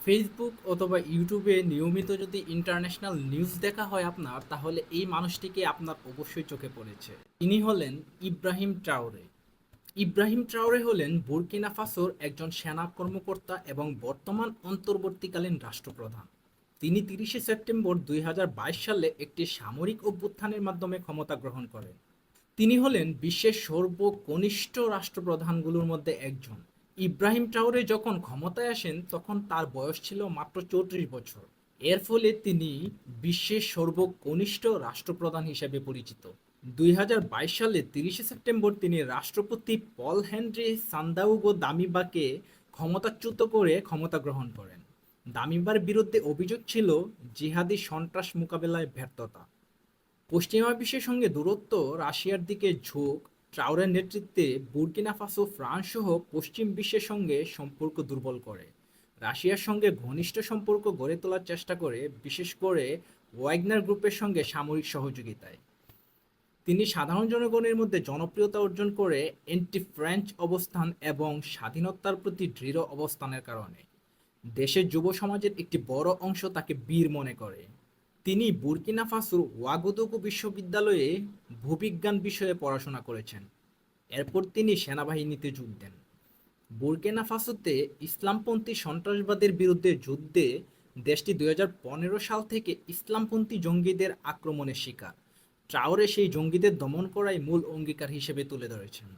Facebook অথবা ইউটিউবে নিয়মিত যদি ইন্টারন্যাশনাল নিউজ দেখা হয় আপনার, তাহলে এই মানুষটিকে আপনার অবশ্যই চোখে পড়েছে। ইনি হলেন ইব্রাহিম ট্রাওরে। ইব্রাহিম ট্রাওরে হলেন বুর্কিনা ফাসোর একজন সেনা কর্মকর্তা এবং বর্তমান অন্তর্বর্তীকালীন রাষ্ট্রপ্রধান। তিনি 30শে সেপ্টেম্বর 2022 সালে একটি সামরিক অভ্যুত্থানের মাধ্যমে ক্ষমতা গ্রহণ করেন। তিনি হলেন বিশ্বের সর্বকনিষ্ঠ রাষ্ট্রপ্রধানগুলোর মধ্যে একজন। ইব্রাহিম ট্রাওরে যখন ক্ষমতায় আসেন তখন তার বয়স ছিল মাত্র 34 বছর। এর ফলে তিনি বিশ্বের সর্বকনিষ্ঠ রাষ্ট্রপ্রধান হিসেবে পরিচিত। 2022 সালে 30শে সেপ্টেম্বর তিনি রাষ্ট্রপতি পল হেনরি সান্দাউগো দামিবাকে ক্ষমতাচ্যুত করে ক্ষমতা গ্রহণ করেন। দামিবার বিরুদ্ধে অভিযোগ ছিল জিহাদি সন্ত্রাস মোকাবেলায় ব্যর্থতা। পশ্চিমা বিশ্বের সঙ্গে দূরত্ব, রাশিয়ার দিকে ঝোঁক, ট্রাওরের নেতৃত্বে বুর্কিনা ফাসো ফ্রান্স সহ পশ্চিম বিশ্বের সঙ্গে সম্পর্ক দুর্বল করে। রাশিয়ার সঙ্গে ঘনিষ্ঠ সম্পর্ক গড়ে তোলার চেষ্টা করে, বিশেষ করে ওয়াগনার গ্রুপের সঙ্গে সামরিক সহযোগিতায়। তিনি সাধারণ জনগণের মধ্যে জনপ্রিয়তা অর্জন করে অ্যান্টি ফ্রেঞ্চ অবস্থান এবং স্বাধীনতার প্রতি দৃঢ় অবস্থানের কারণে। দেশের যুব সমাজের একটি বড় অংশ তাকে বীর মনে করে। তিনি বুর্কিনা ফাসোর ওয়াগাদুগু বিশ্ববিদ্যালয়ে ভূবিজ্ঞান বিষয়ে পড়াশোনা করেছেন। এরপর তিনি সেনাবাহিনীতে যোগ দেন। বুর্কিনা ফাসোতে ইসলামপন্থী সন্ত্রাসবাদের বিরুদ্ধে যুদ্ধে দেশটি 2015 সাল থেকে ইসলামপন্থী জঙ্গিদের আক্রমণের শিকার। ট্রাওরে সেই জঙ্গিদের দমন করাই মূল অঙ্গীকার হিসেবে তুলে ধরেছেন।